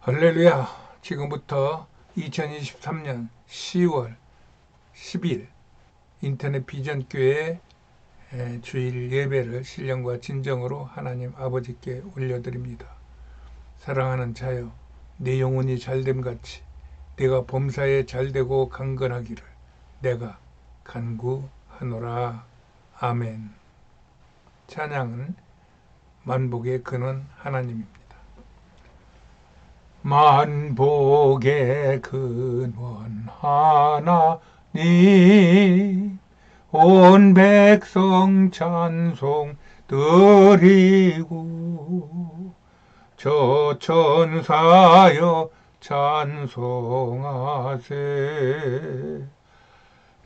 할렐루야! 지금부터 2023년 10월 10일 인터넷 비전교회 주일 예배를 신령과 진정으로 하나님 아버지께 올려드립니다. 사랑하는 자여, 내 영혼이 잘됨같이 내가 범사에 잘되고 강건하기를 내가 간구하노라. 아멘. 찬양은 만복의 근원 하나님입니다. 만복의 근원 하나님, 온 백성 찬송 드리고 저 천사여 찬송하세.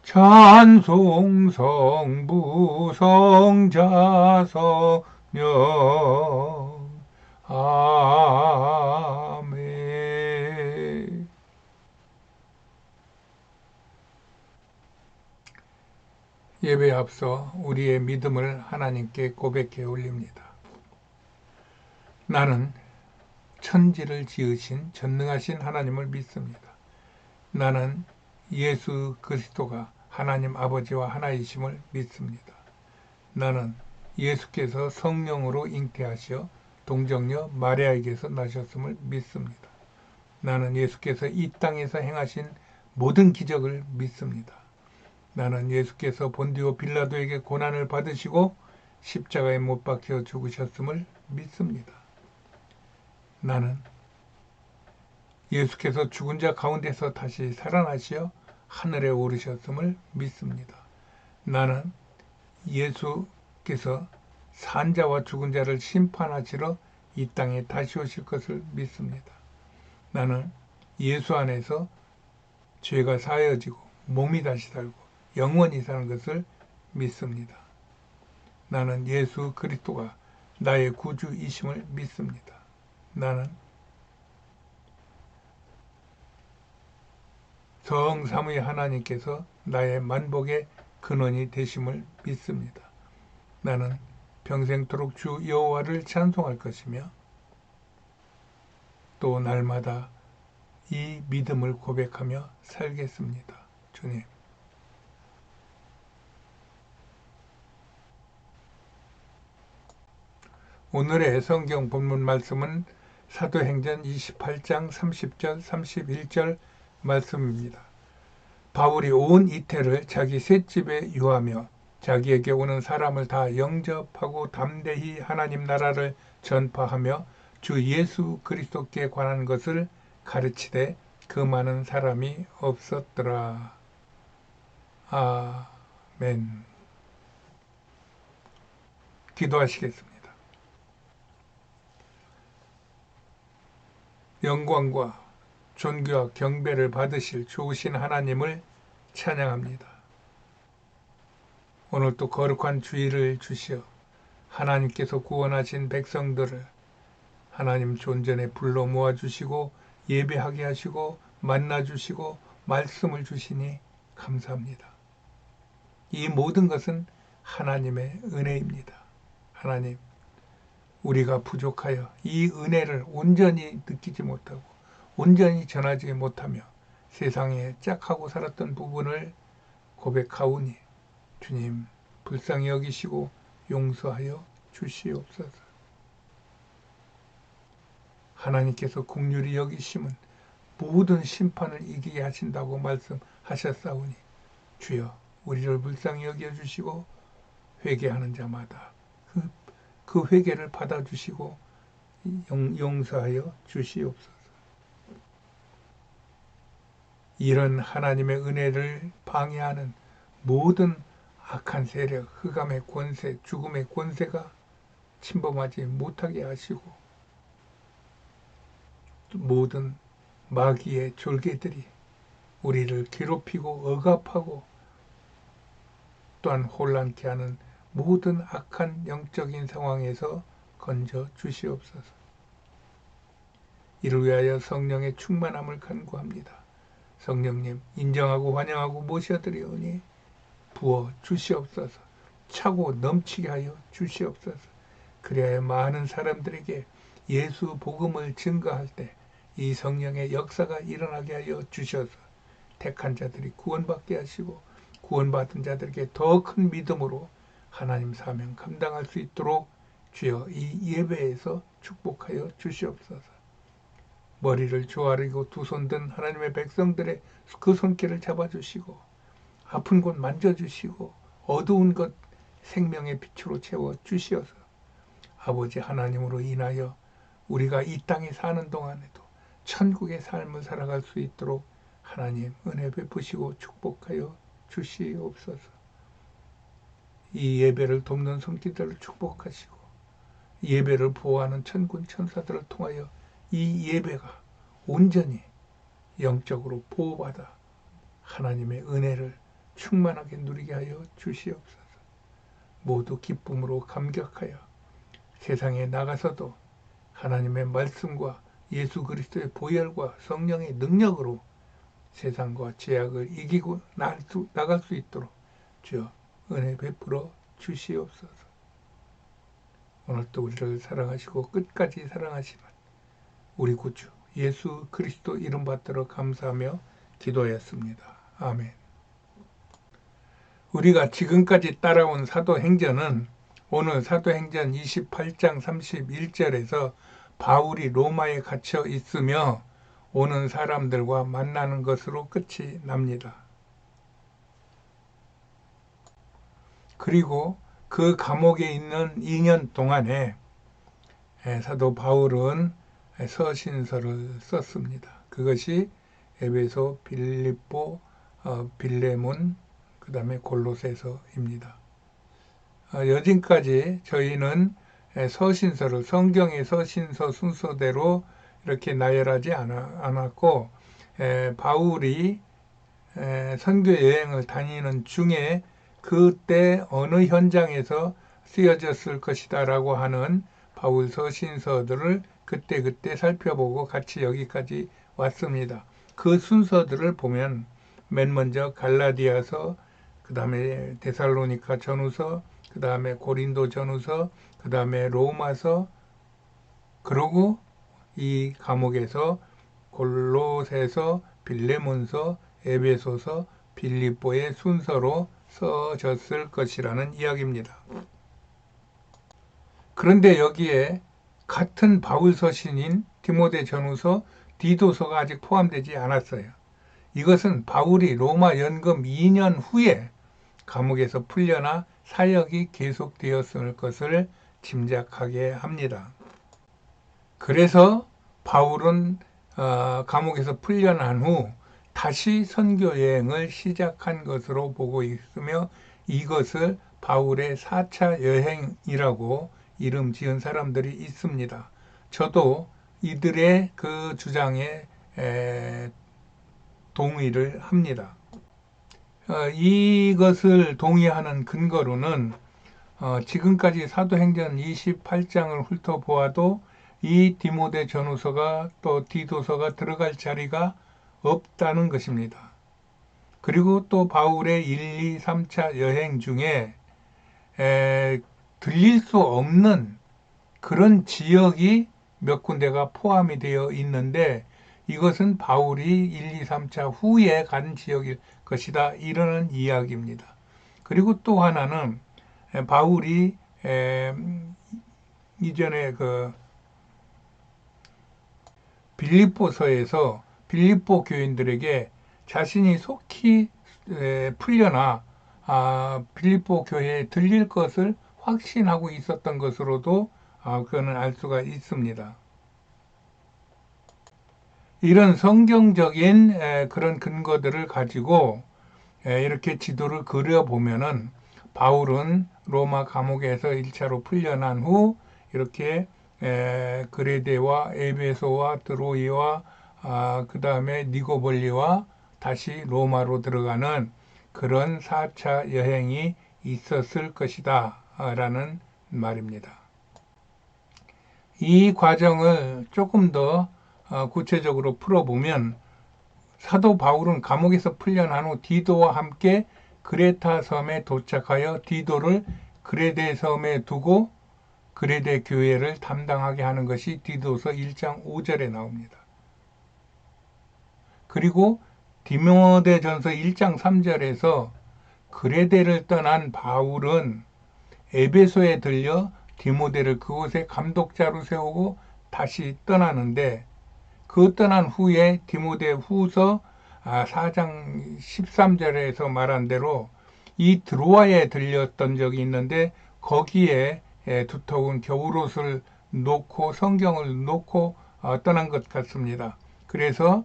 찬송 성부 성자 성령 아멘. 예배에 앞서 우리의 믿음을 하나님께 고백해 올립니다. 나는 천지를 지으신 전능하신 하나님을 믿습니다. 나는 예수 그리스도가 하나님 아버지와 하나이심을 믿습니다. 나는 예수께서 성령으로 잉태하시어 동정녀 마리아에게서 나셨음을 믿습니다. 나는 예수께서 이 땅에서 행하신 모든 기적을 믿습니다. 나는 예수께서 본디오 빌라도에게 고난을 받으시고 십자가에 못 박혀 죽으셨음을 믿습니다. 나는 예수께서 죽은 자 가운데서 다시 살아나시어 하늘에 오르셨음을 믿습니다. 나는 예수께서 산자와 죽은 자를 심판하시러 이 땅에 다시 오실 것을 믿습니다. 나는 예수 안에서 죄가 사여지고 몸이 다시 살고 영원히 사는 것을 믿습니다. 나는 예수 그리스도가 나의 구주이심을 믿습니다. 나는 성삼위 하나님께서 나의 만복의 근원이 되심을 믿습니다. 나는 평생토록 주 여호와를 찬송할 것이며 또 날마다 이 믿음을 고백하며 살겠습니다. 주님. 오늘의 성경 본문 말씀은 사도행전 28장 30절 31절 말씀입니다. 바울이 온 이태를 자기 셋집에 유하며 자기에게 오는 사람을 다 영접하고 담대히 하나님 나라를 전파하며 주 예수 그리스도께 관한 것을 가르치되 그 많은 사람이 없었더라. 아멘. 기도하시겠습니다. 영광과 존귀와 경배를 받으실 좋으신 하나님을 찬양합니다. 오늘도 거룩한 주일을 주시어 하나님께서 구원하신 백성들을 하나님 존전에 불러 모아주시고 예배하게 하시고 만나주시고 말씀을 주시니 감사합니다. 이 모든 것은 하나님의 은혜입니다. 하나님, 우리가 부족하여 이 은혜를 온전히 느끼지 못하고 온전히 전하지 못하며 세상에 짝하고 살았던 부분을 고백하오니 주님 불쌍히 여기시고 용서하여 주시옵소서. 하나님께서 긍휼히 여기심은 모든 심판을 이기게 하신다고 말씀하셨사오니 주여 우리를 불쌍히 여겨주시고 회개하는 자마다 그 회개를 받아주시고 용서하여 주시옵소서. 이런 하나님의 은혜를 방해하는 모든 악한 세력, 흑암의 권세, 죽음의 권세가 침범하지 못하게 하시고 모든 마귀의 졸개들이 우리를 괴롭히고 억압하고 또한 혼란케 하는 모든 악한 영적인 상황에서 건져 주시옵소서. 이를 위하여 성령의 충만함을 간구합니다. 성령님 인정하고 환영하고 모셔드리오니 부어 주시옵소서. 차고 넘치게 하여 주시옵소서. 그래야 많은 사람들에게 예수 복음을 증거할 때 이 성령의 역사가 일어나게 하여 주셔서 택한 자들이 구원받게 하시고 구원받은 자들에게 더 큰 믿음으로 하나님 사명 감당할 수 있도록 주여 이 예배에서 축복하여 주시옵소서. 머리를 조아리고 두 손 든 하나님의 백성들의 그 손길을 잡아주시고 아픈 곳 만져주시고 어두운 것 생명의 빛으로 채워주시어서 아버지 하나님으로 인하여 우리가 이 땅에 사는 동안에도 천국의 삶을 살아갈 수 있도록 하나님 은혜 베푸시고 축복하여 주시옵소서. 이 예배를 돕는 손길들을 축복하시고 예배를 보호하는 천군 천사들을 통하여 이 예배가 온전히 영적으로 보호받아 하나님의 은혜를 충만하게 누리게 하여 주시옵소서. 모두 기쁨으로 감격하여 세상에 나가서도 하나님의 말씀과 예수 그리스도의 보혈과 성령의 능력으로 세상과 죄악을 이기고 나갈 수 있도록 주여 은혜 베풀어 주시옵소서. 오늘도 우리를 사랑하시고 끝까지 사랑하시는 우리 구주 예수 그리스도 이름 받들어 감사하며 기도했습니다. 아멘. 우리가 지금까지 따라온 사도행전은 오늘 사도행전 28장 31절에서 바울이 로마에 갇혀 있으며 오는 사람들과 만나는 것으로 끝이 납니다. 그리고 그 감옥에 있는 2년 동안에 사도 바울은 서신서를 썼습니다. 그것이 에베소, 빌립보, 빌레몬, 그 다음에 골로새서입니다. 여진까지 저희는 서신서를 성경의 서신서 순서대로 이렇게 나열하지 않았고 바울이 선교 여행을 다니는 중에 그때 어느 현장에서 쓰여졌을 것이다 라고 하는 바울 서신서들을 그때 살펴보고 같이 여기까지 왔습니다. 그 순서들을 보면 맨 먼저 갈라디아서, 그 다음에 데살로니가 전후서, 그 다음에 고린도 전후서, 그 다음에 로마서, 그러고 이 감옥에서 골로새서, 빌레몬서, 에베소서, 빌립보의 순서로 써졌을 것이라는 이야기입니다. 그런데 여기에 같은 바울 서신인 디모데 전후서, 디도서가 아직 포함되지 않았어요. 이것은 바울이 로마 연금 2년 후에 감옥에서 풀려나 사역이 계속되었을 것을 짐작하게 합니다. 그래서 바울은 감옥에서 풀려난 후 다시 선교 여행을 시작한 것으로 보고 있으며 이것을 바울의 4차 여행이라고 이름 지은 사람들이 있습니다. 저도 이들의 그 주장에 동의를 합니다. 이것을 동의하는 근거로는 지금까지 사도행전 28장을 훑어보아도 이 디모데 전후서가 또 디도서가 들어갈 자리가 없다는 것입니다. 그리고 또 바울의 1, 2, 3차 여행 중에 들릴 수 없는 그런 지역이 몇 군데가 포함이 되어 있는데 이것은 바울이 1, 2, 3차 후에 간 지역일 것이다 이러는 이야기입니다. 그리고 또 하나는 바울이 이전에 그 빌립보서에서 빌립보 교인들에게 자신이 속히 풀려나 빌립보 교회에 들릴 것을 확신하고 있었던 것으로도 그거는 알 수가 있습니다. 이런 성경적인 그런 근거들을 가지고 이렇게 지도를 그려보면은 바울은 로마 감옥에서 1차로 풀려난 후 이렇게 그레데와 에베소와 드로이와 그 다음에 니고볼리와 다시 로마로 들어가는 그런 4차 여행이 있었을 것이다 라는 말입니다. 이 과정을 조금 더 구체적으로 풀어보면 사도 바울은 감옥에서 풀려난 후 디도와 함께 그레타 섬에 도착하여 디도를 그레데 섬에 두고 그레데 교회를 담당하게 하는 것이 디도서 1장 5절에 나옵니다. 그리고 디모데전서 1장 3절에서 그레데를 떠난 바울은 에베소에 들려 디모데를 그곳에 감독자로 세우고 다시 떠나는데, 그 떠난 후에 디모데 후서 4장 13절에서 말한 대로 이 드로아에 들렸던 적이 있는데, 거기에 두터운 겨울옷을 놓고 성경을 놓고 떠난 것 같습니다. 그래서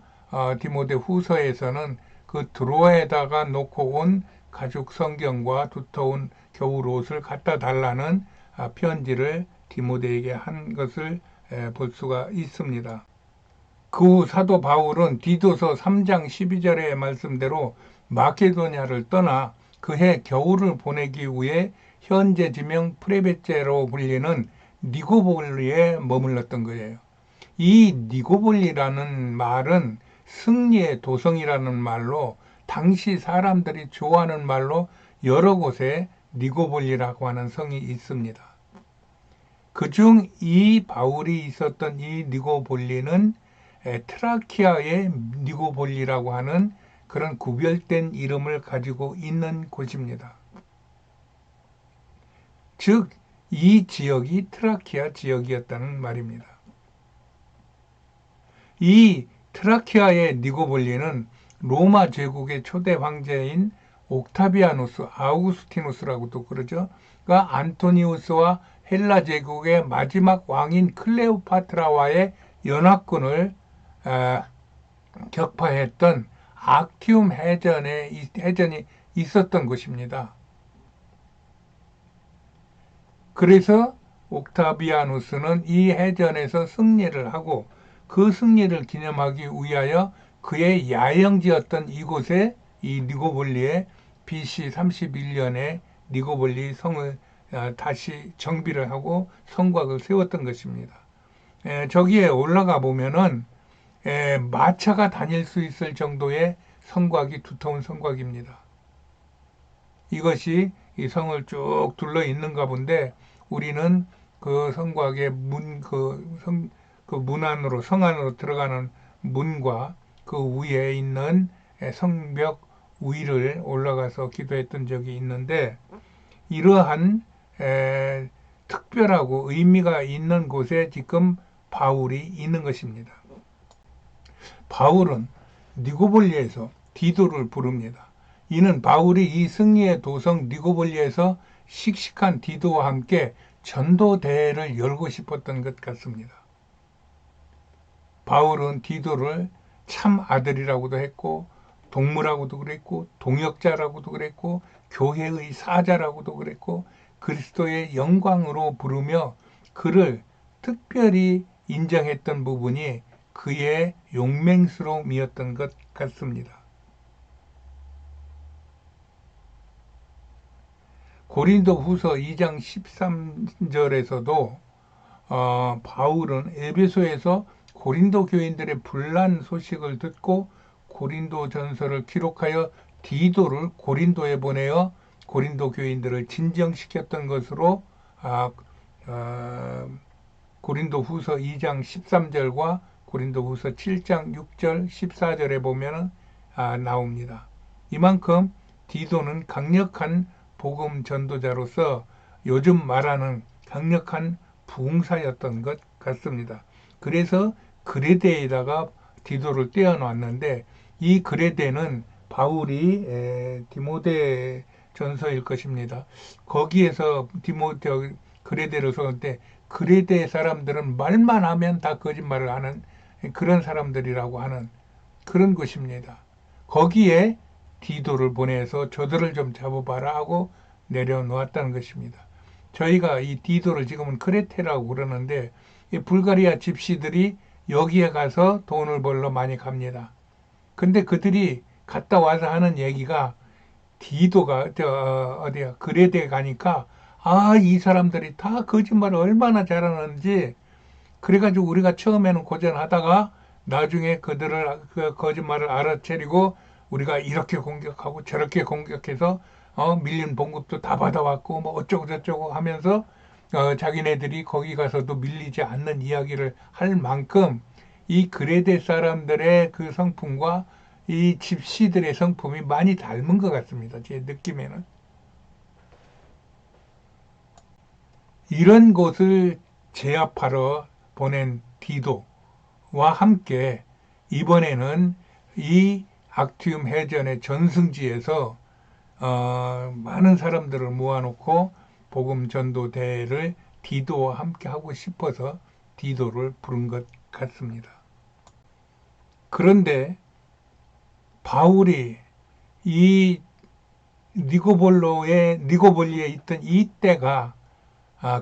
디모데 후서에서는 그 드로아에다가 놓고 온 가죽 성경과 두터운 겨울옷을 갖다 달라는 편지를 디모데에게 한 것을 볼 수가 있습니다. 그 후 사도 바울은 디도서 3장 12절의 말씀대로 마케도냐를 떠나 그해 겨울을 보내기 위해 현재 지명 프레베제로 불리는 니고볼리에 머물렀던 거예요. 이 니고볼리라는 말은 승리의 도성이라는 말로, 당시 사람들이 좋아하는 말로 여러 곳에 니고볼리라고 하는 성이 있습니다. 그중 이 바울이 있었던 이 니고볼리는 트라키아의 니고볼리라고 하는 그런 구별된 이름을 가지고 있는 곳입니다. 즉, 이 지역이 트라키아 지역이었다는 말입니다. 이 트라키아의 니고볼리는 로마 제국의 초대 황제인 옥타비아누스, 아우구스티누스라고도 그러죠. 그러니까 안토니우스와 헬라 제국의 마지막 왕인 클레오파트라와의 연합군을 격파했던 악티움 해전이 있었던 곳입니다. 그래서 옥타비아누스는 이 해전에서 승리를 하고, 그 승리를 기념하기 위하여 그의 야영지였던 이곳에, 이 니고볼리에 BC 31년에 니고볼리 성을 다시 정비를 하고 성곽을 세웠던 것입니다. 저기에 올라가 보면은 마차가 다닐 수 있을 정도의 성곽이 두터운 성곽입니다. 이것이 이 성을 쭉 둘러 있는가 본데, 우리는 그 성곽의 문 안으로, 성 안으로 들어가는 문과 그 위에 있는 성벽 위를 올라가서 기도했던 적이 있는데, 이러한 특별하고 의미가 있는 곳에 지금 바울이 있는 것입니다. 바울은 니고볼리에서 디도를 부릅니다. 이는 바울이 이 승리의 도성 니고볼리에서 씩씩한 디도와 함께 전도 대회를 열고 싶었던 것 같습니다. 바울은 디도를 참 아들이라고도 했고, 동무라고도 그랬고, 동역자라고도 그랬고, 교회의 사자라고도 그랬고, 그리스도의 영광으로 부르며 그를 특별히 인정했던 부분이 그의 용맹스러움이었던 것 같습니다. 고린도 후서 2장 13절에서도 바울은 에베소에서 고린도 교인들의 분란 소식을 듣고 고린도 전서를 기록하여 디도를 고린도에 보내어 고린도 교인들을 진정시켰던 것으로 고린도 후서 2장 13절과 고린도 후서 7장 6절 14절에 보면 나옵니다. 이만큼 디도는 강력한 복음 전도자로서 요즘 말하는 강력한 부흥사였던 것 같습니다. 그래서 그레데에다가 디도를 떼어놨는데, 이 그레데는 바울이 디모데 전서일 것입니다. 거기에서 그레데를 썼을 때, 그레데 사람들은 말만 하면 다 거짓말을 하는 그런 사람들이라고 하는 그런 곳입니다. 거기에 디도를 보내서 저들을 좀 잡아봐라 하고 내려놓았다는 것입니다. 저희가 이 디도를 지금은 크레테라고 그러는데, 이 불가리아 집시들이 여기에 가서 돈을 벌러 많이 갑니다. 근데 그들이 갔다 와서 하는 얘기가, 디도가 그레데 가니까 이 사람들이 다 거짓말을 얼마나 잘하는지, 그래가지고 우리가 처음에는 고전하다가 나중에 그들을 그 거짓말을 알아채리고 우리가 이렇게 공격하고 저렇게 공격해서 밀린 봉급도 다 받아왔고 뭐 어쩌고 저쩌고 하면서 자기네들이 거기 가서도 밀리지 않는 이야기를 할 만큼 이 그레데 사람들의 그 성품과 이 집시들의 성품이 많이 닮은 것 같습니다. 제 느낌에는. 이런 곳을 제압하러 보낸 디도와 함께 이번에는 이 악티움 해전의 전승지에서 많은 사람들을 모아놓고 복음 전도 대회를 디도와 함께 하고 싶어서 디도를 부른 것 같습니다. 그런데 바울이 이 니고볼리에 있던 이때가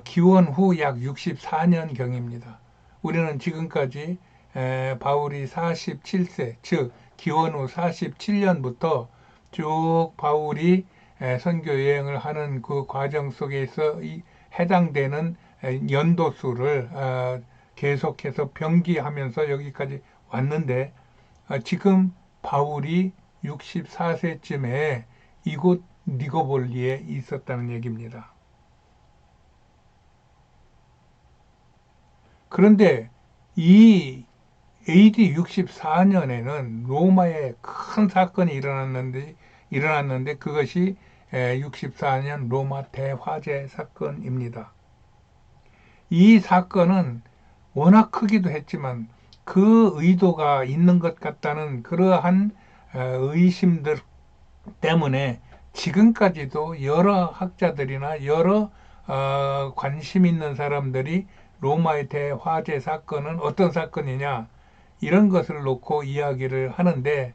기원 후 약 64년경입니다. 우리는 지금까지 바울이 47세, 즉 기원 후 47년부터 쭉 바울이 선교 여행을 하는 그 과정 속에서 해당되는 연도수를 계속해서 병기하면서 여기까지 왔는데 지금 바울이 64세쯤에 이곳 니고볼리에 있었다는 얘기입니다. 그런데 이 AD 64년에는 로마에 큰 사건이 일어났는데 그것이 64년 로마 대화재 사건입니다. 이 사건은 워낙 크기도 했지만 그 의도가 있는 것 같다는 그러한 의심들 때문에 지금까지도 여러 학자들이나 여러 관심 있는 사람들이 로마의 대화재 사건은 어떤 사건이냐 이런 것을 놓고 이야기를 하는데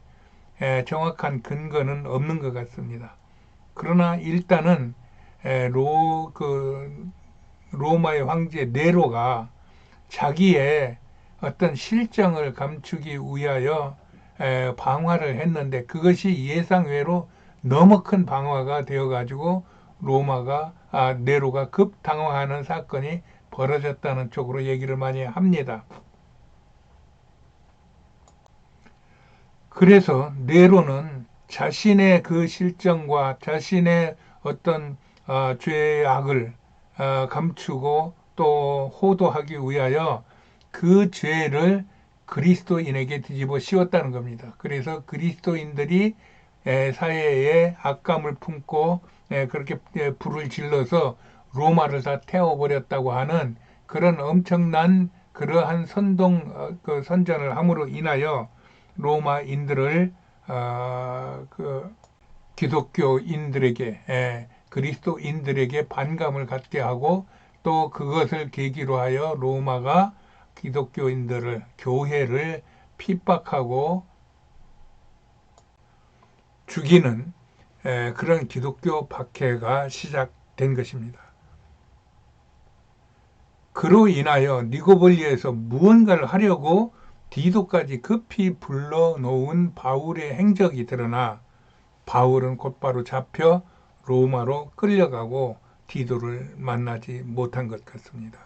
정확한 근거는 없는 것 같습니다. 그러나 일단은 로마의 황제 네로가 자기의 어떤 실정을 감추기 위하여 방화를 했는데 그것이 예상외로 너무 큰 방화가 되어가지고 네로가 급당황하는 사건이 벌어졌다는 쪽으로 얘기를 많이 합니다. 그래서 네로는 자신의 그 실정과 자신의 어떤 죄악을 감추고 또 호도하기 위하여 그 죄를 그리스도인에게 뒤집어 씌웠다는 겁니다. 그래서 그리스도인들이 사회에 악감을 품고 그렇게 불을 질러서 로마를 다 태워버렸다고 하는 그런 엄청난 그러한 선전을 함으로 인하여 로마인들을 기독교인들에게 그리스도인들에게 반감을 갖게 하고 또 그것을 계기로 하여 로마가 기독교인들을 교회를 핍박하고 죽이는 그런 기독교 박해가 시작된 것입니다. 그로 인하여 니고볼리에서 무언가를 하려고 디도까지 급히 불러놓은 바울의 행적이 드러나 바울은 곧바로 잡혀 로마로 끌려가고 디도를 만나지 못한 것 같습니다.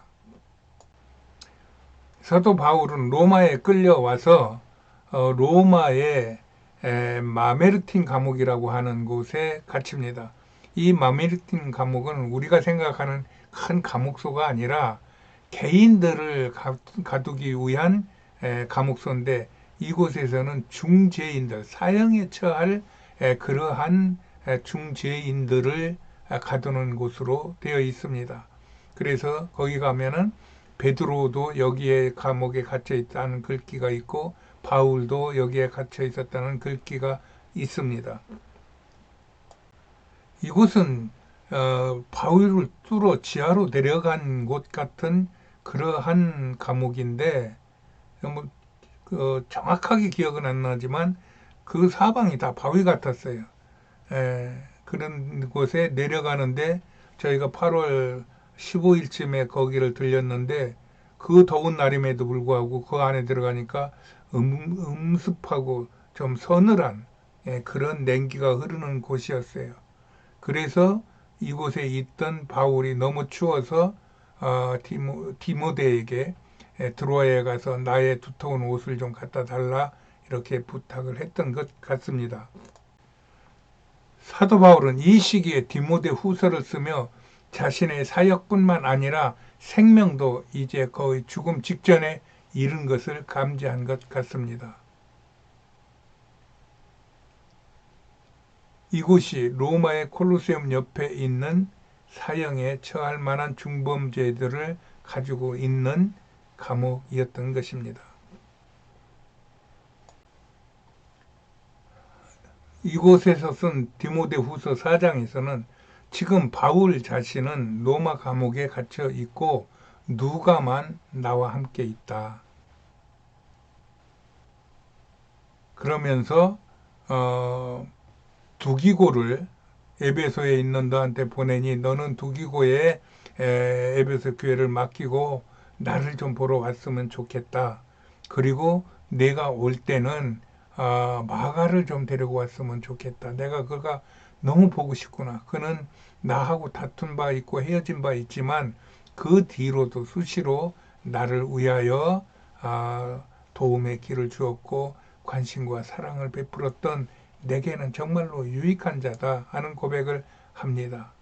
사도 바울은 로마에 끌려와서 로마의 마메르틴 감옥이라고 하는 곳에 갇힙니다. 이 마메르틴 감옥은 우리가 생각하는 큰 감옥소가 아니라 개인들을 가두기 위한 감옥소인데 이곳에서는 중죄인들, 사형에 처할 그러한 중죄인들을 가두는 곳으로 되어 있습니다. 그래서 거기 가면은 베드로도 여기에 감옥에 갇혀 있다는 글귀가 있고 바울도 여기에 갇혀 있었다는 글귀가 있습니다. 이곳은 바위를 뚫어 지하로 내려간 곳 같은 그러한 감옥인데 정확하게 기억은 안 나지만 그 사방이 다 바위 같았어요. 그런 곳에 내려가는데 저희가 8월 15일쯤에 거기를 들렸는데 그 더운 날임에도 불구하고 그 안에 들어가니까 음습하고 좀 서늘한 그런 냉기가 흐르는 곳이었어요. 그래서 이곳에 있던 바울이 너무 추워서 디모데에게 드로아에 가서 나의 두터운 옷을 좀 갖다 달라 이렇게 부탁을 했던 것 같습니다. 사도 바울은 이 시기에 디모데 후서를 쓰며 자신의 사역뿐만 아니라 생명도 이제 거의 죽음 직전에 잃은 것을 감지한 것 같습니다. 이곳이 로마의 콜로세움 옆에 있는 사형에 처할 만한 중범죄들을 가지고 있는 감옥이었던 것입니다. 이곳에서 쓴 디모데후서 4장에서는 지금 바울 자신은 로마 감옥에 갇혀 있고 누가만 나와 함께 있다. 그러면서 두기고를 에베소에 있는 너한테 보내니 너는 두기고에 에베소 교회를 맡기고 나를 좀 보러 왔으면 좋겠다. 그리고 내가 올 때는 마가를 좀 데리고 왔으면 좋겠다. 내가 그가 너무 보고 싶구나. 그는 나하고 다툰 바 있고 헤어진 바 있지만 그 뒤로도 수시로 나를 위하여 도움의 길을 주었고 관심과 사랑을 베풀었던 내게는 정말로 유익한 자다 하는 고백을 합니다.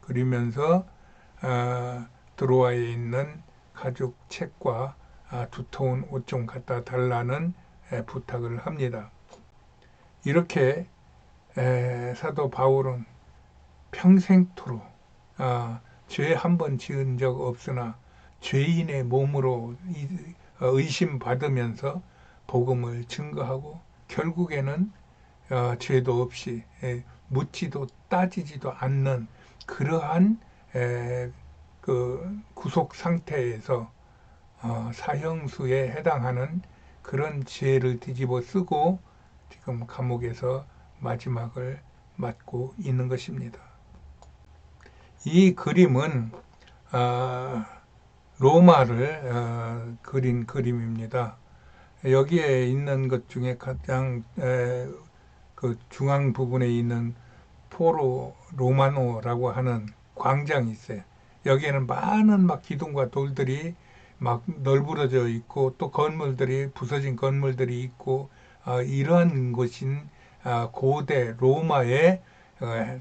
그러면서 드로아에 있는 가죽 책과 두터운 옷 좀 갖다 달라는 부탁을 합니다. 이렇게 사도 바울은 평생토록 죄 한 번 지은 적 없으나 죄인의 몸으로 의심받으면서 복음을 증거하고 결국에는 죄도 없이 묻지도 따지지도 않는 그러한 그 구속 상태에서 사형수에 해당하는 그런 죄를 뒤집어 쓰고 지금 감옥에서 마지막을 맞고 있는 것입니다. 이 그림은 로마를 그린 그림입니다. 여기에 있는 것 중에 가장 그 중앙 부분에 있는 포로 로마노라고 하는 광장이 있어요. 여기에는 많은 막 기둥과 돌들이 막 널브러져 있고 또 건물들이 부서진 건물들이 있고 이러한 곳인 고대 로마의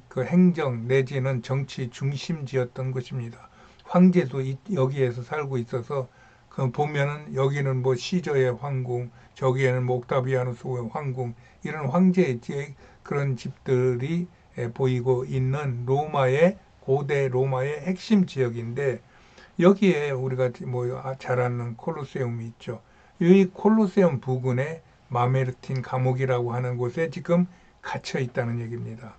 그 행정 내지는 정치 중심지였던 것입니다. 황제도 여기에서 살고 있어서 그 보면은 여기는 뭐 시저의 황궁, 저기에는 뭐 옥타비아누스의 황궁 이런 황제의 그런 집들이 보이고 있는 로마의 고대 로마의 핵심 지역인데 여기에 우리가 뭐 잘 아는 콜로세움이 있죠. 이 콜로세움 부근에 마메르틴 감옥이라고 하는 곳에 지금 갇혀 있다는 얘기입니다.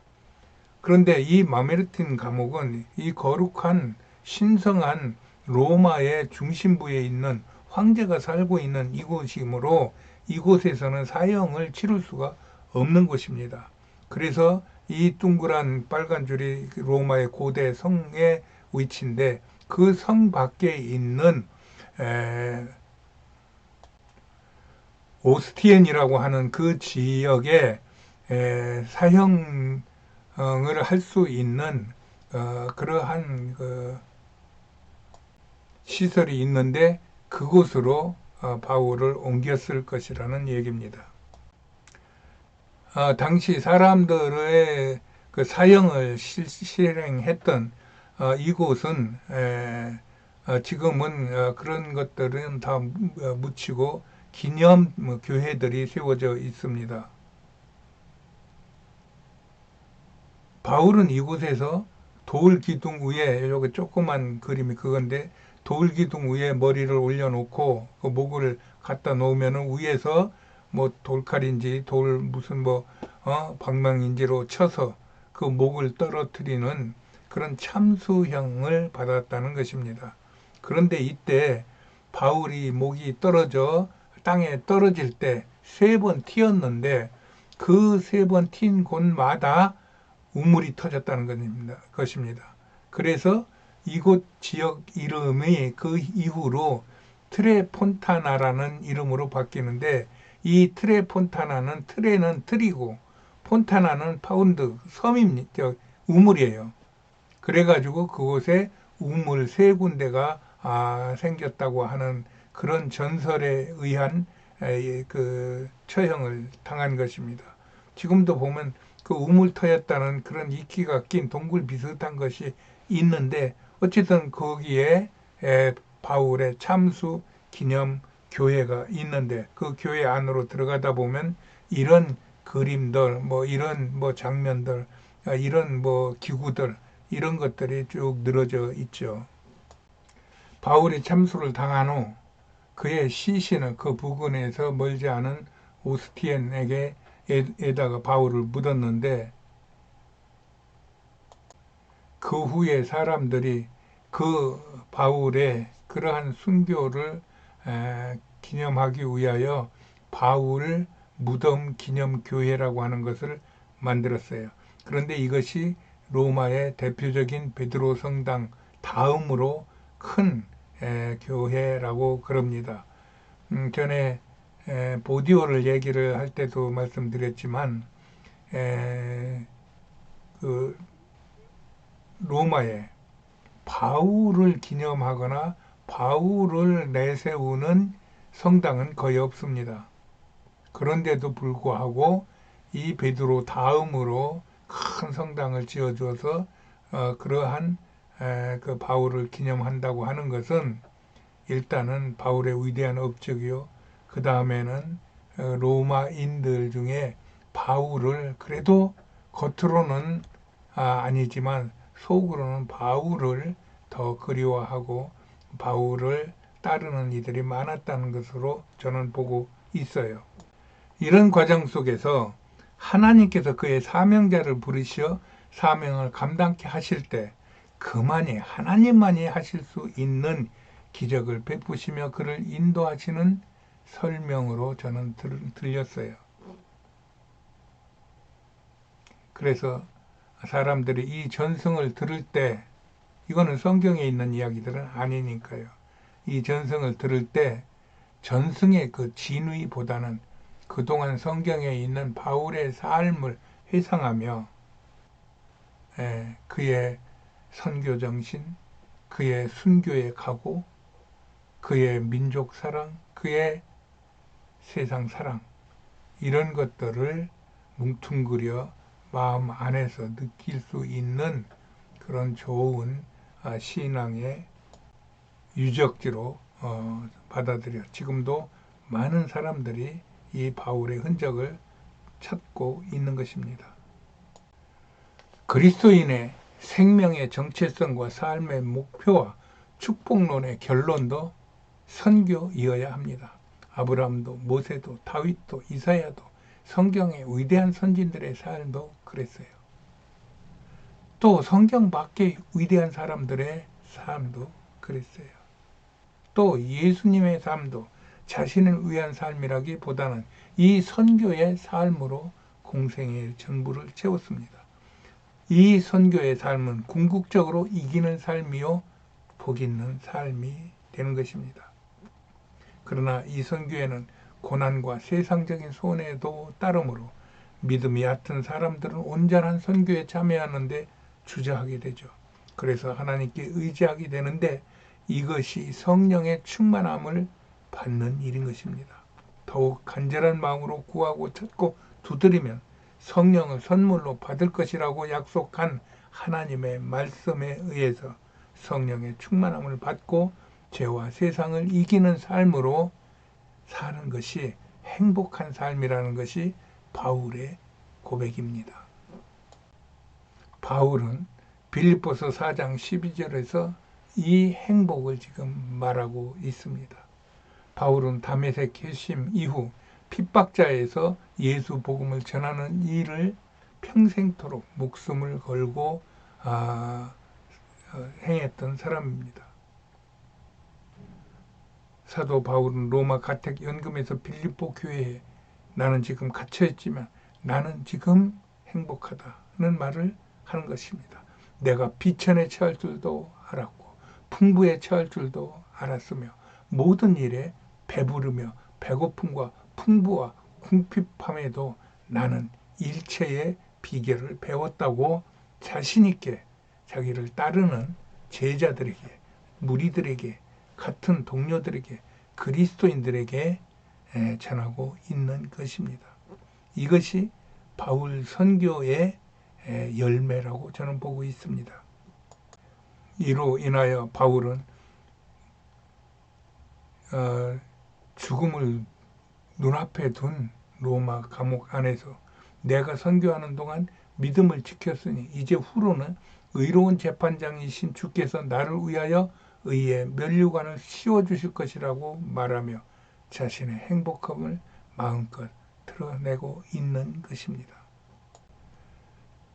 그런데 이 마메르틴 감옥은 이 거룩한 신성한 로마의 중심부에 있는 황제가 살고 있는 이곳이므로 이곳에서는 사형을 치를 수가 없는 곳입니다. 그래서 이 둥그란 빨간 줄이 로마의 고대 성의 위치인데 그 성 밖에 있는 오스티엔이라고 하는 그 지역에 사형을 할 수 있는 그러한 그 시설이 있는데 그곳으로 바울을 옮겼을 것이라는 얘기입니다. 당시 사람들의 그 사형을 실행했던 이곳은 지금은 그런 것들은 다 묻히고 기념 교회들이 세워져 있습니다. 바울은 이곳에서 돌 기둥 위에 여기 조그만 그림이 그건데 돌 기둥 위에 머리를 올려놓고 그 목을 갖다 놓으면 위에서 뭐 돌칼인지 돌 무슨 뭐 방망인지로 쳐서 그 목을 떨어뜨리는 그런 참수형을 받았다는 것입니다. 그런데 이때 바울이 목이 떨어져 땅에 떨어질 때 3번 튀었는데 그 3번 튄 곳마다 우물이 터졌다는 것입니다. 그래서 이곳 지역 이름이 그 이후로 트레폰타나라는 이름으로 바뀌는데 이 트레폰타나는 트레는 틀이고 폰타나는 파운드 섬입니다. 우물이에요. 그래가지고 그곳에 우물 3군데가 생겼다고 하는 그런 전설에 의한 그 처형을 당한 것입니다. 지금도 보면 그 우물터였다는 그런 이끼가 낀 동굴 비슷한 것이 있는데 어쨌든 거기에 바울의 참수 기념 교회가 있는데 그 교회 안으로 들어가다 보면 이런 그림들, 이런 장면들, 이런 기구들, 이런 것들이 쭉 늘어져 있죠. 바울이 참수를 당한 후 그의 시신은 그 부근에서 멀지 않은 오스티엔에게다가 바울을 묻었는데, 그 후에 사람들이 그 바울의 그러한 순교를 기념하기 위하여 바울 무덤 기념교회라고 하는 것을 만들었어요. 그런데 이것이 로마의 대표적인 베드로 성당 다음으로 큰 교회라고 그럽니다. 전에 보디오를 얘기를 할 때도 말씀드렸지만 그 로마에 바울을 기념하거나 바울을 내세우는 성당은 거의 없습니다. 그런데도 불구하고 이 베드로 다음으로 큰 성당을 지어줘서 그러한 그 바울을 기념한다고 하는 것은 일단은 바울의 위대한 업적이요. 그 다음에는 로마인들 중에 바울을 그래도 겉으로는 아니지만 속으로는 바울을 더 그리워하고 바울을 따르는 이들이 많았다는 것으로 저는 보고 있어요. 이런 과정 속에서 하나님께서 그의 사명자를 부르시어 사명을 감당케 하실 때 그만이 하나님만이 하실 수 있는 기적을 베푸시며 그를 인도하시는 설명으로 저는 들렸어요. 그래서 사람들이 이 전승을 들을 때, 이거는 성경에 있는 이야기들은 아니니까요. 이 전승을 들을 때 전승의 그 진위보다는 그동안 성경에 있는 바울의 삶을 회상하며 그의 선교 정신, 그의 순교의 각오, 그의 민족 사랑, 그의 세상 사랑, 이런 것들을 뭉뚱그려 마음 안에서 느낄 수 있는 그런 좋은 신앙의 유적지로 받아들여 지금도 많은 사람들이 이 바울의 흔적을 찾고 있는 것입니다. 그리스도인의 생명의 정체성과 삶의 목표와 축복론의 결론도 선교이어야 합니다. 아브라함도 모세도 다윗도 이사야도 성경의 위대한 선진들의 삶도 그랬어요. 또 성경 밖의 위대한 사람들의 삶도 그랬어요. 또 예수님의 삶도 자신을 위한 삶이라기보다는 이 선교의 삶으로 공생의 전부를 채웠습니다. 이 선교의 삶은 궁극적으로 이기는 삶이요 복 있는 삶이 되는 것입니다. 그러나 이 선교에는 고난과 세상적인 손해도 따르므로 믿음이 얕은 사람들은 온전한 선교에 참여하는데 주저하게 되죠. 그래서 하나님께 의지하게 되는데 이것이 성령의 충만함을 받는 일인 것입니다. 더욱 간절한 마음으로 구하고 찾고 두드리면 성령을 선물로 받을 것이라고 약속한 하나님의 말씀에 의해서 성령의 충만함을 받고 죄와 세상을 이기는 삶으로 사는 것이 행복한 삶이라는 것이 바울의 고백입니다. 바울은 빌립보서 4장 12절에서 이 행복을 지금 말하고 있습니다. 바울은 다메섹 회심 이후 핍박자에서 예수 복음을 전하는 일을 평생토록 목숨을 걸고 행했던 사람입니다. 사도 바울은 로마 가택 연금에서 빌립보 교회에 나는 지금 갇혀있지만 나는 지금 행복하다는 말을 하는 것입니다. 내가 비천에 처할 줄도 알았고 풍부에 처할 줄도 알았으며 모든 일에 배부르며 배고픔과 풍부와 궁핍함에도 나는 일체의 비결을 배웠다고 자신 있게 자기를 따르는 제자들에게, 무리들에게, 같은 동료들에게, 그리스도인들에게 전하고 있는 것입니다. 이것이 바울 선교의 열매라고 저는 보고 있습니다. 이로 인하여 바울은 죽음을 눈앞에 둔 로마 감옥 안에서 내가 선교하는 동안 믿음을 지켰으니 이제 후로는 의로운 재판장이신 주께서 나를 위하여 의의 면류관을 씌워주실 것이라고 말하며 자신의 행복함을 마음껏 드러내고 있는 것입니다.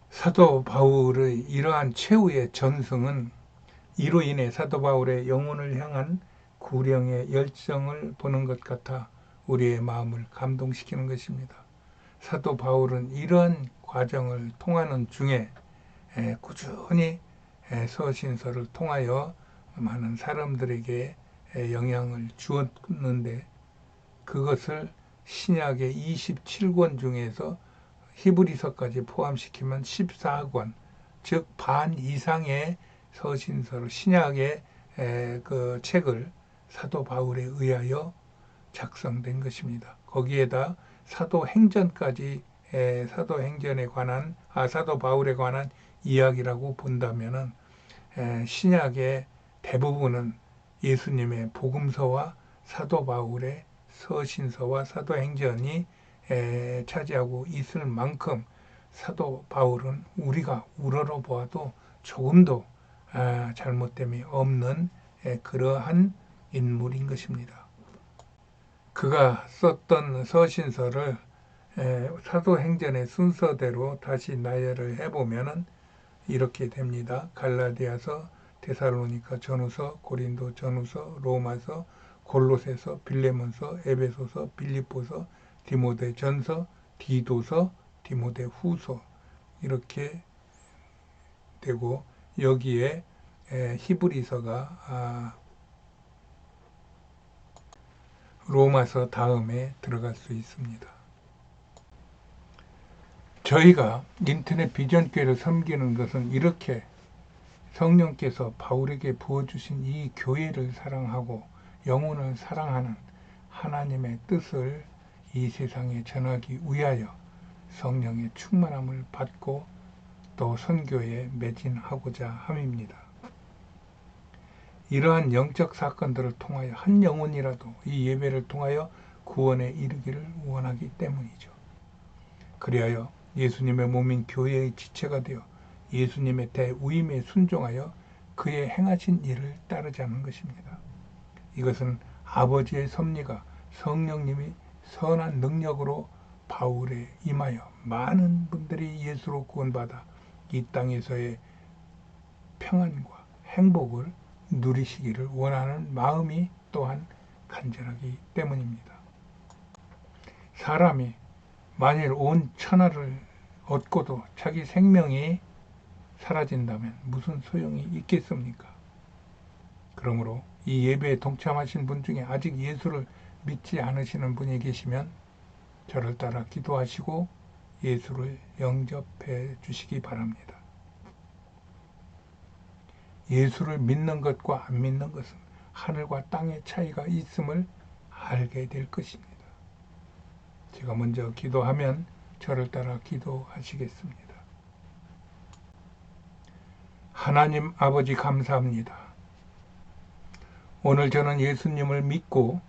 사도 바울의 이러한 최후의 전승은 이로 인해 사도 바울의 영혼을 향한 구령의 열정을 보는 것 같아 우리의 마음을 감동시키는 것입니다. 사도 바울은 이러한 과정을 통하는 중에 꾸준히 서신서를 통하여 많은 사람들에게 영향을 주었는데 그것을 신약의 27권 중에서 히브리서까지 포함시키면 14권, 즉 반 이상의 서신서를 신약의 그 책을 사도 바울에 의하여 작성된 것입니다. 거기에다 사도행전까지 사도행전에 관한 사도 바울에 관한 이야기라고 본다면은 신약의 대부분은 예수님의 복음서와 사도 바울의 서신서와 사도행전이 차지하고 있을 만큼 사도 바울은 우리가 우러러 보아도 조금도 잘못됨이 없는 그러한 인물인 것입니다. 그가 썼던 서신서를 사도행전의 순서대로 다시 나열을 해보면 이렇게 됩니다. 갈라디아서, 데살로니가 전후서, 고린도 전후서, 로마서, 골로새서, 빌레몬서, 에베소서, 빌립보서, 디모데 전서, 디도서, 디모데 후서 이렇게 되고 여기에 히브리서가 로마서 다음에 들어갈 수 있습니다. 저희가 인터넷 비전교회를 섬기는 것은 이렇게 성령께서 바울에게 부어주신 이 교회를 사랑하고 영혼을 사랑하는 하나님의 뜻을 이 세상에 전하기 위하여 성령의 충만함을 받고 또 선교에 매진하고자 함입니다. 이러한 영적 사건들을 통하여 한 영혼이라도 이 예배를 통하여 구원에 이르기를 원하기 때문이죠. 그리하여 예수님의 몸인 교회의 지체가 되어 예수님의 대우임에 순종하여 그의 행하신 일을 따르자는 것입니다. 이것은 아버지의 섭리가 성령님이 선한 능력으로 바울에 임하여 많은 분들이 예수로 구원받아 이 땅에서의 평안과 행복을 누리시기를 원하는 마음이 또한 간절하기 때문입니다. 사람이 만일 온 천하를 얻고도 자기 생명이 사라진다면 무슨 소용이 있겠습니까? 그러므로 이 예배에 동참하신 분 중에 아직 예수를 믿지 않으시는 분이 계시면 저를 따라 기도하시고 예수를 영접해 주시기 바랍니다. 예수를 믿는 것과 안 믿는 것은 하늘과 땅의 차이가 있음을 알게 될 것입니다. 제가 먼저 기도하면 저를 따라 기도하시겠습니다. 하나님 아버지 감사합니다. 오늘 저는 예수님을 믿고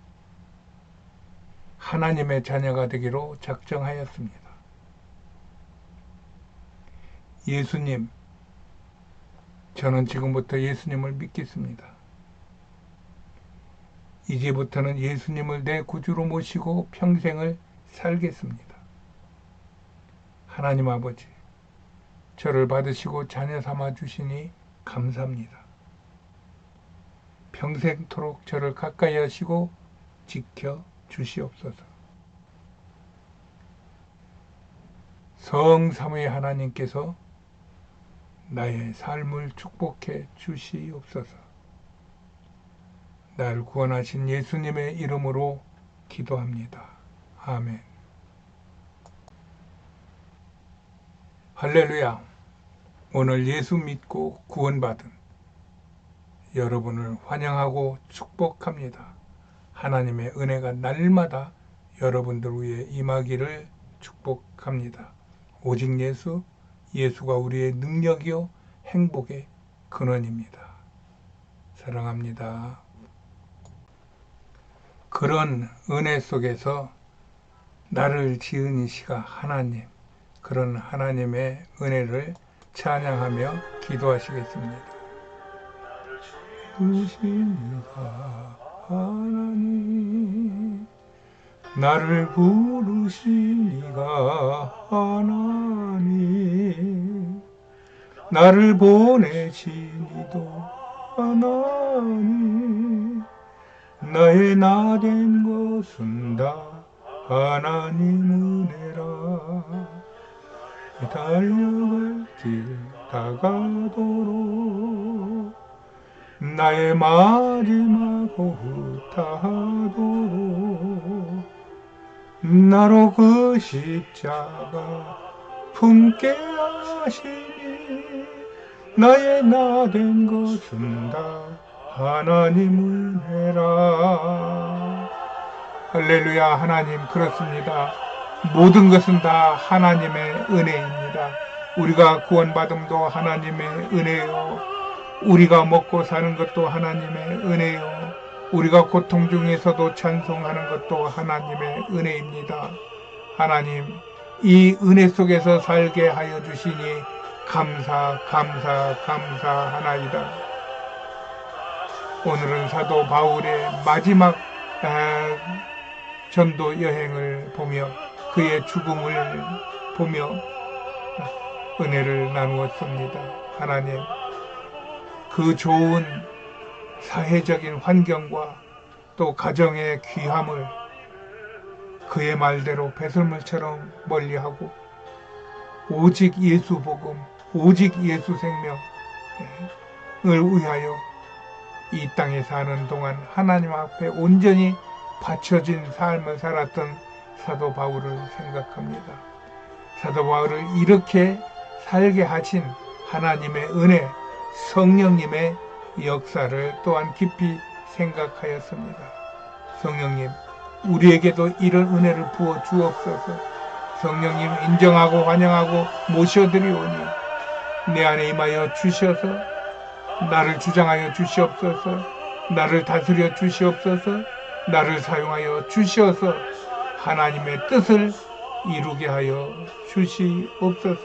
하나님의 자녀가 되기로 작정하였습니다. 예수님, 저는 지금부터 예수님을 믿겠습니다. 이제부터는 예수님을 내 구주로 모시고 평생을 살겠습니다. 하나님 아버지, 저를 받으시고 자녀 삼아 주시니 감사합니다. 평생토록 저를 가까이 하시고 지켜 주시옵소서. 성삼위의 하나님께서 나의 삶을 축복해 주시옵소서. 나를 구원하신 예수님의 이름으로 기도합니다. 아멘. 할렐루야. 오늘 예수 믿고 구원받은 여러분을 환영하고 축복합니다. 하나님의 은혜가 날마다 여러분들 위해 임하기를 축복합니다. 오직 예수, 예수가 우리의 능력이요 행복의 근원입니다. 사랑합니다. 그런 은혜 속에서 나를 지으시가 하나님, 그런 하나님의 은혜를 찬양하며 기도하시겠습니다. 부르시니가 하나님, 나를 부르시니가 하나님, 나를 보내시니도 하나님, 나의 나 된 것은 다 하나님 은혜라. 달려갈 길 다가도록 나의 마지막 호흡 다하도록 나로 그 십자가 품게 하시니 나의 나 된 것은 다 하나님 은혜라. 할렐루야. 하나님, 그렇습니다. 모든 것은 다 하나님의 은혜입니다. 우리가 구원받음도 하나님의 은혜요, 우리가 먹고 사는 것도 하나님의 은혜요, 우리가 고통 중에서도 찬송하는 것도 하나님의 은혜입니다. 하나님, 이 은혜 속에서 살게 하여 주시니 감사하나이다. 오늘은 사도 바울의 마지막 전도 여행을 보며 그의 죽음을 보며 은혜를 나누었습니다. 하나님, 그 좋은 사회적인 환경과 또 가정의 귀함을 그의 말대로 배설물처럼 멀리하고 오직 예수 복음, 오직 예수 생명을 위하여 이 땅에 사는 동안 하나님 앞에 온전히 바쳐진 삶을 살았던 사도 바울을 생각합니다. 사도 바울을 이렇게 살게 하신 하나님의 은혜, 성령님의 역사를 또한 깊이 생각하였습니다. 성령님, 우리에게도 이런 은혜를 부어 주옵소서. 성령님, 인정하고 환영하고 모셔드리오니 내 안에 임하여 주셔서 나를 주장하여 주시옵소서. 나를 다스려 주시옵소서. 나를 사용하여 주시어서 하나님의 뜻을 이루게 하여 주시옵소서.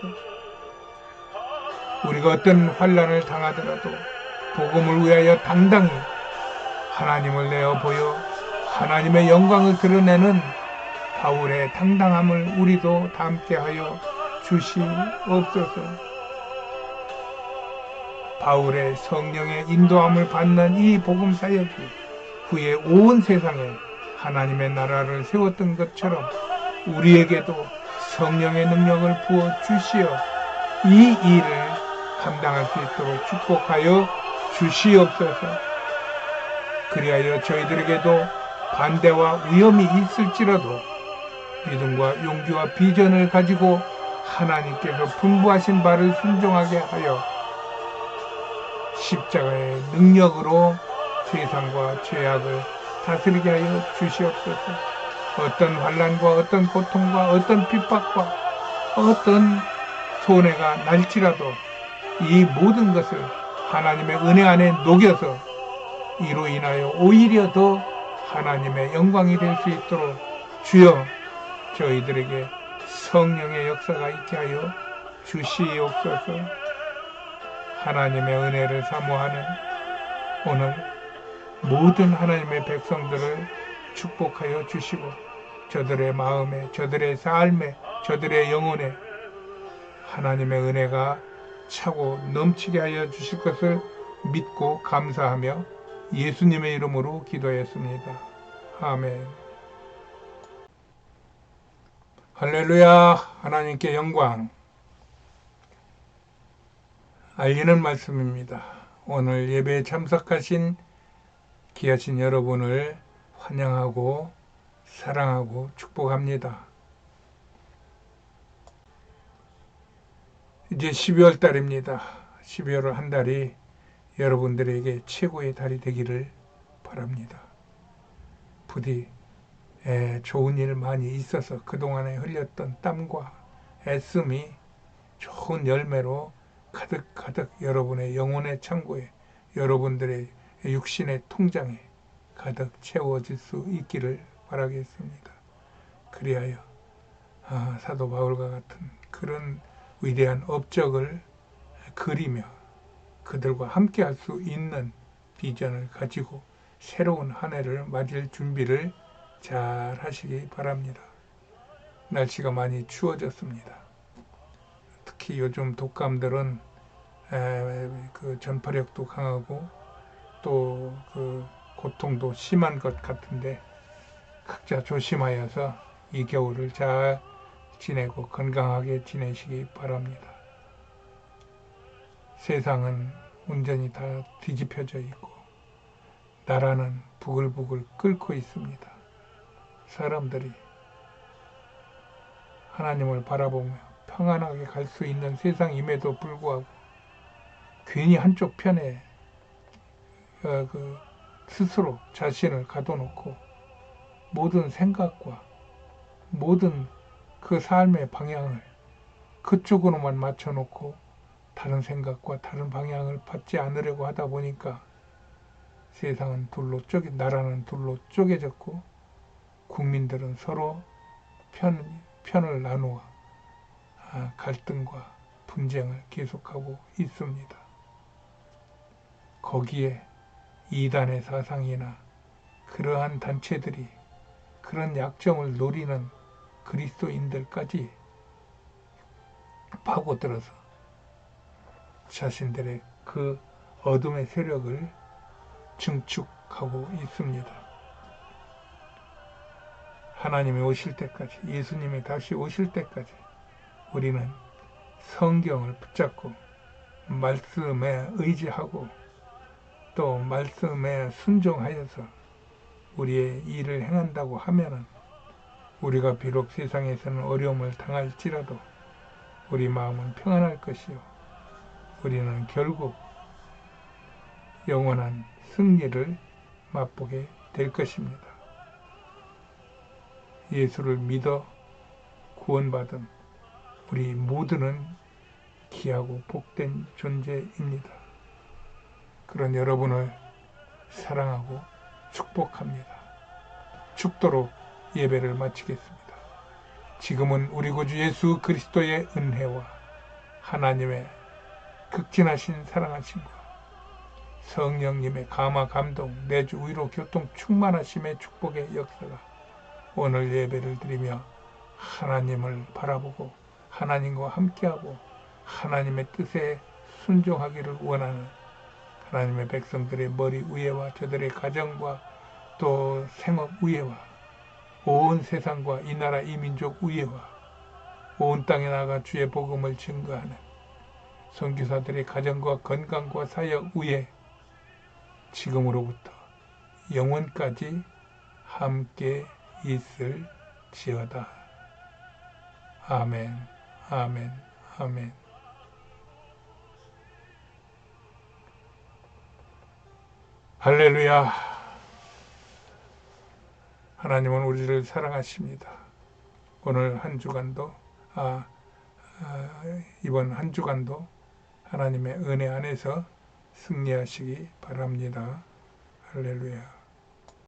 우리가 어떤 환난을 당하더라도 복음을 위하여 당당히 하나님을 내어 보여 하나님의 영광을 드러내는 바울의 당당함을 우리도 담게 하여 주시옵소서. 바울의 성령의 인도함을 받는 이 복음 사역이 후에 온 세상에 하나님의 나라를 세웠던 것처럼 우리에게도 성령의 능력을 부어 주시어 이 일을 감당할 수 있도록 축복하여 주시옵소서. 그리하여 저희들에게도 반대와 위험이 있을지라도 믿음과 용기와 비전을 가지고 하나님께서 분부하신 바를 순종하게 하여 십자가의 능력으로 세상과 죄악을 다스리게 하여 주시옵소서. 어떤 환난과 어떤 고통과 어떤 핍박과 어떤 손해가 날지라도 이 모든 것을 하나님의 은혜 안에 녹여서 이로 인하여 오히려 더 하나님의 영광이 될 수 있도록 주여 저희들에게 성령의 역사가 있게 하여 주시옵소서. 하나님의 은혜를 사모하는 오늘 모든 하나님의 백성들을 축복하여 주시고 저들의 마음에, 저들의 삶에, 저들의 영혼에 하나님의 은혜가 차고 넘치게 하여 주실 것을 믿고 감사하며 예수님의 이름으로 기도했습니다. 아멘. 할렐루야. 하나님께 영광. 알리는 말씀입니다. 오늘 예배에 참석하신 귀하신 여러분을 환영하고 사랑하고 축복합니다. 이제 12월 달입니다. 12월 한 달이 여러분들에게 최고의 달이 되기를 바랍니다. 부디 좋은 일 많이 있어서 그동안에 흘렸던 땀과 애씀이 좋은 열매로 가득가득 여러분의 영혼의 창고에, 여러분들의 육신의 통장에 가득 채워질 수 있기를 바라겠습니다. 그리하여 사도 바울과 같은 그런 위대한 업적을 그리며 그들과 함께 할 수 있는 비전을 가지고 새로운 한 해를 맞을 준비를 잘 하시기 바랍니다. 날씨가 많이 추워졌습니다. 특히 요즘 독감들은 그 전파력도 강하고 또 그 고통도 심한 것 같은데 각자 조심하여서 이 겨울을 잘 지내고 건강하게 지내시기 바랍니다. 세상은 온전히 다 뒤집혀져 있고 나라는 부글부글 끓고 있습니다. 사람들이 하나님을 바라보며 평안하게 갈 수 있는 세상임에도 불구하고 괜히 한쪽 편에 스스로 자신을 가둬놓고 모든 생각과 모든 그 삶의 방향을 그쪽으로만 맞춰놓고 다른 생각과 다른 방향을 받지 않으려고 하다 보니까 세상은 나라는 둘로 쪼개졌고 국민들은 서로 편을 나누어 갈등과 분쟁을 계속하고 있습니다. 거기에 이단의 사상이나 그러한 단체들이 그런 약점을 노리는 그리스도인들까지 파고들어서 자신들의 그 어둠의 세력을 증축하고 있습니다. 하나님이 오실 때까지, 예수님이 다시 오실 때까지 우리는 성경을 붙잡고 말씀에 의지하고 또 말씀에 순종하여서 우리의 일을 행한다고 하면은 우리가 비록 세상에서는 어려움을 당할지라도 우리 마음은 평안할 것이요 우리는 결국 영원한 승리를 맛보게 될 것입니다. 예수를 믿어 구원받은 우리 모두는 귀하고 복된 존재입니다. 그런 여러분을 사랑하고 축복합니다. 축도로 예배를 마치겠습니다. 지금은 우리 구주 예수 그리스도의 은혜와 하나님의 극진하신 사랑하심과 성령님의 감화 감동 내주 위로 교통 충만하심의 축복의 역사가 오늘 예배를 드리며 하나님을 바라보고 하나님과 함께하고 하나님의 뜻에 순종하기를 원하는 하나님의 백성들의 머리 위에와 저들의 가정과 또 생업 위에와 온 세상과 이 나라 이 민족 위에와 온 땅에 나가 주의 복음을 증거하는 선교사들의 가정과 건강과 사역 위에 지금으로부터 영원까지 함께 있을지어다. 아멘, 아멘, 아멘. 할렐루야. 하나님은 우리를 사랑하십니다. 오늘 한 주간도 이번 한 주간도 하나님의 은혜 안에서 승리하시기 바랍니다. 할렐루야.